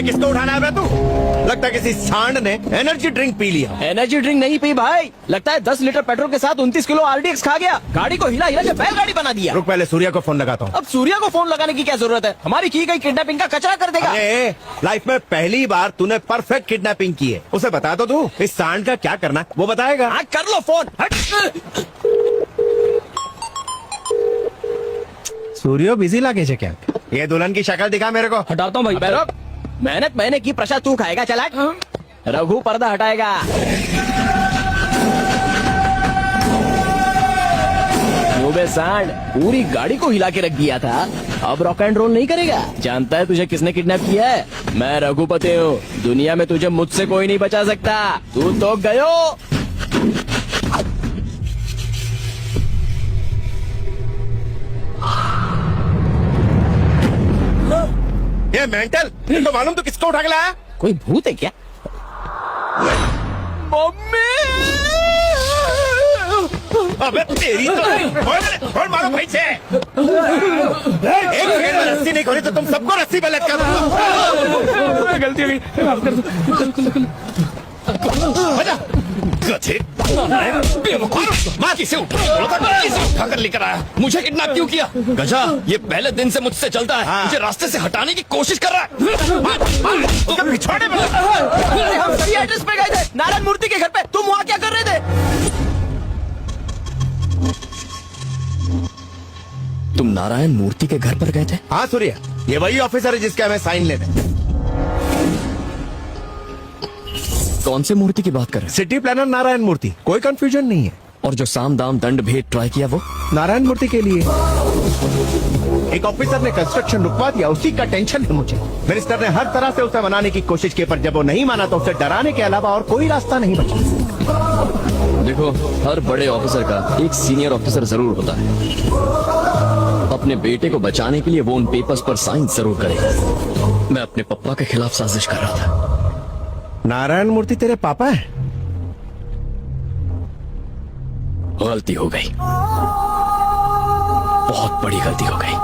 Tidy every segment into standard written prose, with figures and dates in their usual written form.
किसको उठाना है बे तू? लगता है किसी सांड ने एनर्जी ड्रिंक पी लिया। एनर्जी ड्रिंक नहीं पी भाई, लगता है 10 लीटर पेट्रोल के साथ 29 किलो RDX खा गया। गाड़ी को हिला हिला के बैलगाड़ी बना दिया। रुक, पहले सूर्या को फोन लगाता हूँ। अब सूर्या को फोन लगाने की क्या जरूरत है? हमारी की गई किडनैपिंग का कचरा कर देगा। अरे लाइफ में पहली बार तूने परफेक्ट किडनैपिंग की है। उसे बता तो तू इस सांड का क्या करना है, वो बताएगा। हाँ कर लो फोन। सूर्यो बिजी लागे छे क्या? ये दुल्हन की शक्ल दिखा मेरे को। हटाता हूँ भाई। बैरो मेहनत मैंने की, प्रसाद तू खाएगा। चला रघु पर्दा हटाएगा। बे सांड, पूरी गाड़ी को हिला के रख दिया था, अब रॉक एंड रोल नहीं करेगा। जानता है तुझे किसने किडनैप किया है? मैं रघुपति हूँ। दुनिया में तुझे मुझसे कोई नहीं बचा सकता। तू तो गयो। ये मेंटल, तो मालूम तू किसको उठा के लाया? कोई भूत है क्या? मम्मी! अबे तेरी तो छोड़ मारो भाई से। एक सेकंड में रस्सी नहीं खोली तो तुम सबको रस्सी पे लटका दूंगा। गलती हो गई, माफ कर दो। गधे, माँ किसे उठा कर लेकर आया? मुझे किडनैप क्यों किया? गजा, ये पहले दिन से मुझसे चलता है। मुझे रास्ते से हटाने की कोशिश कर रहा है। पिछवाड़े में हम सही एड्रेस पे गए थे, नारायण मूर्ति के घर पे। तुम वहाँ क्या कर रहे थे? तुम नारायण मूर्ति के घर पर गए थे? हाँ सूर्या, ये वही ऑफिसर है जिसके हमें साइन लेने। कौन से मूर्ति की बात कर रहे हैं? सिटी प्लानर नारायण मूर्ति, कोई कंफ्यूजन नहीं है। और जो साम दाम दंड भेद ट्राई किया वो नारायण मूर्ति के लिए। एक ऑफिसर ने कंस्ट्रक्शन रुकवा दिया, उसी का टेंशन है मुझे। मिनिस्टर ने हर तरह से उसे मनाने की कोशिश की, पर जब वो नहीं माना तो उसे डराने के अलावा और कोई रास्ता नहीं बचा। देखो, हर बड़े ऑफिसर का एक सीनियर ऑफिसर जरूर होता है। अपने बेटे को बचाने के लिए वो उन पेपर्स पर साइन जरूर करेगा। मैं अपने पप्पा के खिलाफ साजिश कर रहा था। नारायण मूर्ति तेरे पापा है? गलती हो गई, बहुत बड़ी गलती हो गई।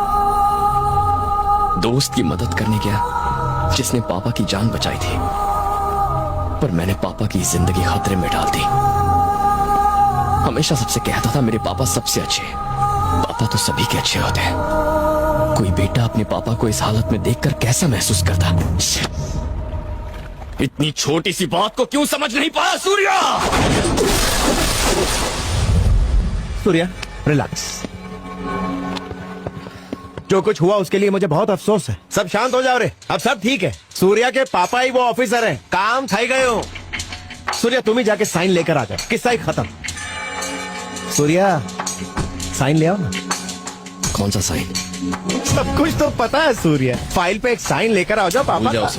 दोस्त की मदद करने गया जिसने पापा की जान बचाई थी, पर मैंने पापा की जिंदगी खतरे में डाल दी। हमेशा सबसे कहता था मेरे पापा सबसे अच्छे। पापा तो सभी के अच्छे होते हैं। कोई बेटा अपने पापा को इस हालत में देखकर कैसा महसूस करता? इतनी छोटी सी बात को क्यों समझ नहीं पाया सूर्या? सूर्या रिलैक्स। जो कुछ हुआ उसके लिए मुझे बहुत अफसोस है। सब शांत हो जाओ रे, अब सब ठीक है। सूर्या के पापा ही वो ऑफिसर हैं, काम थाई गए हो। सूर्या तुम ही जाके साइन लेकर आ जाओ, किस्सा ही खत्म। सूर्या साइन ले आओ ना। कौन सा साइन? सब कुछ तो पता है सूर्या, फाइल पे एक साइन लेकर आ जाओ पापा का।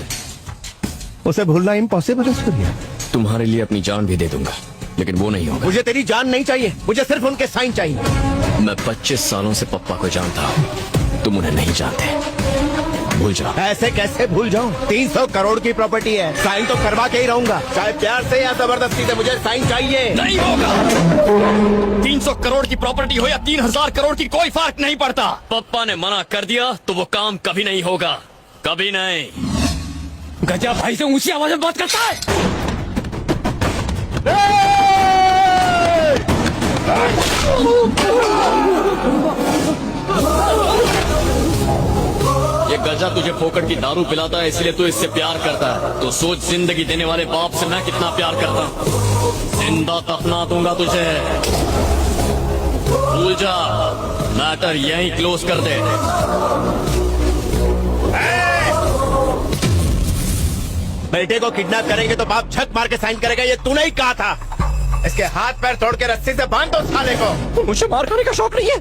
उसे भूलना इम्पॉसिबल है सूर्या। तुम्हारे लिए अपनी जान भी दे दूंगा, लेकिन वो नहीं होगा। मुझे तेरी जान नहीं चाहिए, मुझे सिर्फ उनके साइन चाहिए। मैं 25 सालों से पप्पा को जानता हूँ, तुम उन्हें नहीं जानते। भूल जाओ। ऐसे कैसे भूल जाऊं? 300 करोड़ की प्रॉपर्टी है, साइन तो करवा के ही रहूंगा, चाहे प्यार से या जबरदस्ती से। मुझे साइन चाहिए। नहीं होगा। 300 करोड़ की प्रॉपर्टी हो या 3000 करोड़ की, कोई फर्क नहीं पड़ता। पप्पा ने मना कर दिया तो वो काम कभी नहीं होगा, कभी नहीं। गजा भाई से ऊंची आवाज में बात करता है। ये गजा तुझे फोकट की दारू पिलाता है, इसलिए तू इससे प्यार करता है। तो सोच, जिंदगी देने वाले बाप से मैं कितना प्यार करता हूँ। जिंदा दफना दूंगा तुझे। भूल जा, मैटर यहीं क्लोज कर दे। बेटे को किडनैप करेंगे तो बाप झक मार के साइन करेगा, ये तूने ही कहा था। इसके हाथ पैर तोड़ के रस्सी से बांध दो साले को। मुझे मार खाने का शौक नहीं है।